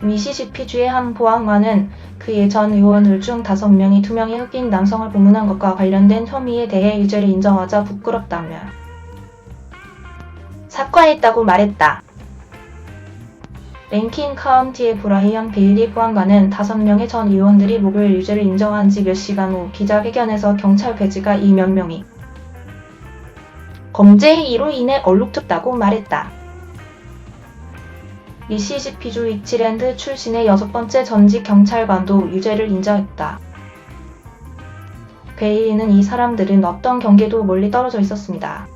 미시시피주의 한 보안관은 그의 전 의원들 중 5명이 2명의 흑인 남성을 고문한 것과 관련된 혐의에 대해 유죄를 인정하자 부끄럽다며 사과했다고 말했다. 랭킨 카운티의 브라이언 베일리 보안관은 5명의 전 의원들이 목요일 유죄를 인정한 지 몇 시간 후 기자회견에서 경찰 배지가 이 몇 명이 검제 행위로 인해 얼룩졌다고 말했다. 미시시피주 리치랜드 출신의 6번째 전직 경찰관도 유죄를 인정했다. 베일리는 이 사람들은 어떤 경계도 멀리 떨어져 있었습니다.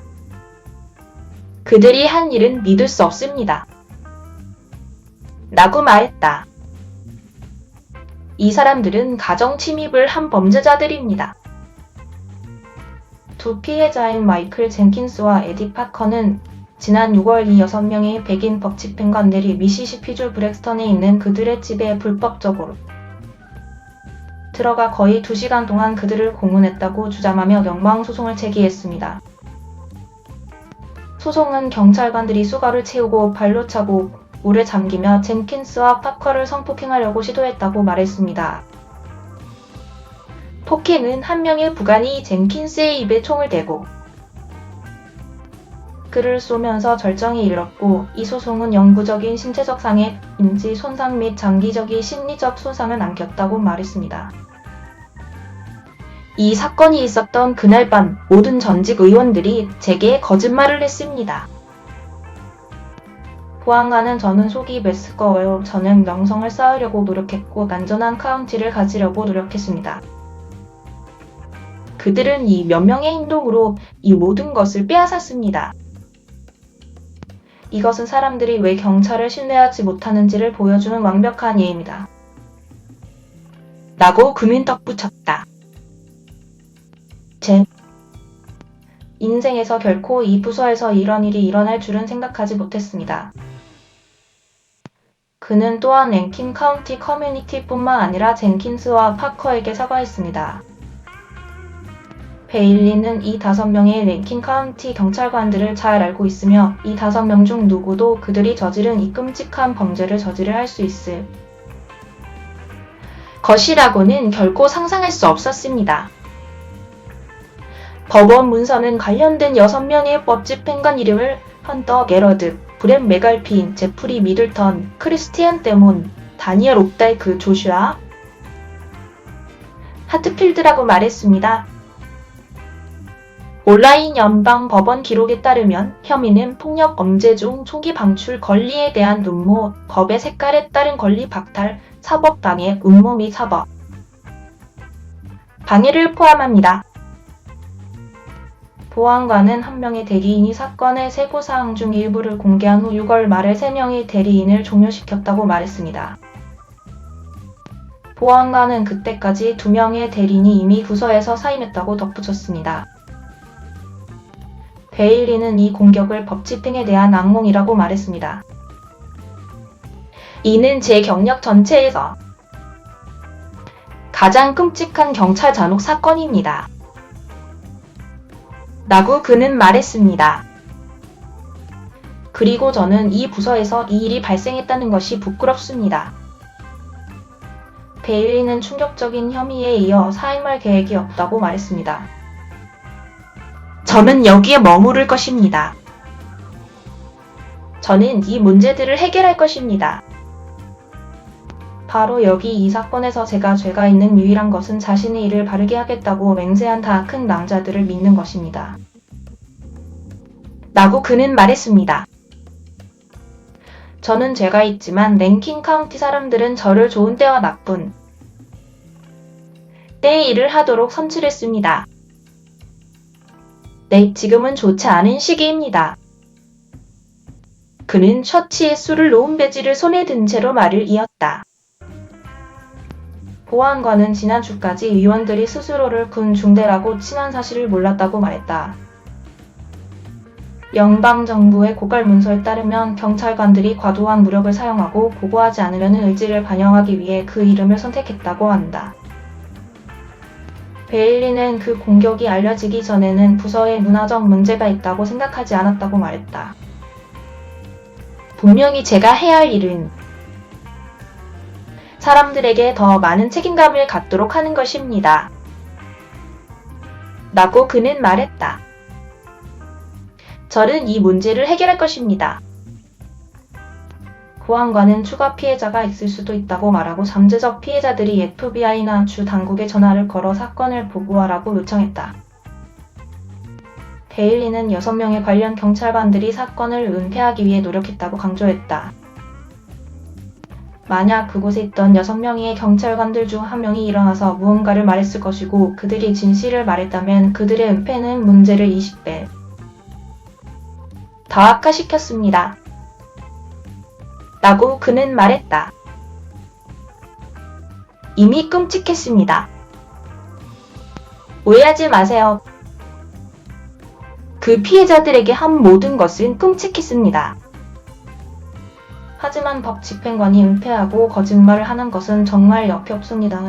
그들이 한 일은 믿을 수 없습니다. 라고 말했다. 이 사람들은 가정 침입을 한 범죄자들입니다. 두 피해자인 마이클 젠킨스와 에디 파커는 지난 6월 이 6명의 백인 법집행관들이 미시시피주 브렉스턴에 있는 그들의 집에 불법적으로 들어가 거의 2시간 동안 그들을 고문했다고 주장하며 연방소송을 제기했습니다. 소송은 경찰관들이 수갑을 채우고 발로 차고 물에 잠기며 젠킨스와 파커를 성폭행하려고 시도했다고 말했습니다. 폭행은 한 명의 부관이 젠킨스의 입에 총을 대고 그를 쏘면서 절정에 이르렀고, 이 소송은 영구적인 신체적 상해, 인지 손상 및 장기적인 심리적 손상을 남겼다고 말했습니다. 이 사건이 있었던 그날 밤 모든 전직 의원들이 제게 거짓말을 했습니다. 보안관은 저는 속이 메스꺼워요. 저는 명성을 쌓으려고 노력했고 안전한 카운티를 가지려고 노력했습니다. 그들은 이 몇 명의 행동으로 이 모든 것을 빼앗았습니다. 이것은 사람들이 왜 경찰을 신뢰하지 못하는지를 보여주는 완벽한 예입니다. 라고 그는 덧붙였다. 제 인생에서 결코 이 부서에서 이런 일이 일어날 줄은 생각하지 못했습니다. 그는 또한 랭킨 카운티 커뮤니티뿐만 아니라 젠킨스와 파커에게 사과했습니다. 베일리는 이 5명의 랭킨 카운티 경찰관들을 잘 알고 있으며 이 5명 중 누구도 그들이 저지른 이 끔찍한 범죄를 저지를 할 수 있을 것이라고는 결코 상상할 수 없었습니다. 법원 문서는 관련된 6명의 법집행관 이름을 헌터 게러드, 브렛 메갈핀, 제프리 미들턴, 크리스티안 데몬, 다니엘 옵다이크, 조슈아 하트필드라고 말했습니다. 온라인 연방 법원 기록에 따르면 혐의는 폭력 엄제 중 총기 방출 권리에 대한 음모, 법의 색깔에 따른 권리 박탈, 사법 방해, 음모 및 사법 방해를 포함합니다. 보안관은 한 명의 대리인이 사건의 세부사항 중 일부를 공개한 후 6월 말에 3명의 대리인을 종료시켰다고 말했습니다. 보안관은 그때까지 2명의 대리인이 이미 부서에서 사임했다고 덧붙였습니다. 베일리는 이 공격을 법집행에 대한 악몽이라고 말했습니다. 이는 제 경력 전체에서 가장 끔찍한 경찰 잔혹 사건입니다. 라고 그는 말했습니다. 그리고 저는 이 부서에서 이 일이 발생했다는 것이 부끄럽습니다. 베일리는 충격적인 혐의에 이어 사임할 계획이 없다고 말했습니다. 저는 여기에 머무를 것입니다. 저는 이 문제들을 해결할 것입니다. 바로 여기 이 사건에서 제가 죄가 있는 유일한 것은 자신의 일을 바르게 하겠다고 맹세한 다 큰 남자들을 믿는 것입니다. 라고 그는 말했습니다. 저는 죄가 있지만 랭킨 카운티 사람들은 저를 좋은 때와 나쁜 때의 일을 하도록 선출했습니다. 네, 지금은 좋지 않은 시기입니다. 그는 셔츠에 술을 놓은 배지를 손에 든 채로 말을 이었다. 보안관은 지난주까지 의원들이 스스로를 군 중대라고 칭한 사실을 몰랐다고 말했다. 연방정부의 고갈 문서에 따르면 경찰관들이 과도한 무력을 사용하고 보고하지 않으려는 의지를 반영하기 위해 그 이름을 선택했다고 한다. 베일리는 그 공격이 알려지기 전에는 부서에 문화적 문제가 있다고 생각하지 않았다고 말했다. 분명히 제가 해야 할 일은 사람들에게 더 많은 책임감을 갖도록 하는 것입니다. 라고 그는 말했다. 저는 이 문제를 해결할 것입니다. 보안관은 추가 피해자가 있을 수도 있다고 말하고 잠재적 피해자들이 FBI나 주 당국에 전화를 걸어 사건을 보고하라고 요청했다. 데일리는 6명의 관련 경찰관들이 사건을 은폐하기 위해 노력했다고 강조했다. 만약 그곳에 있던 6명의 경찰관들 중 1명이 일어나서 무언가를 말했을 것이고 그들이 진실을 말했다면 그들의 은폐는 문제를 20배 더 악화시켰습니다. 라고 그는 말했다. 이미 끔찍했습니다. 오해하지 마세요. 그 피해자들에게 한 모든 것은 끔찍했습니다. 하지만 법 집행관이 은폐하고 거짓말을 하는 것은 정말 옆이 없습니다.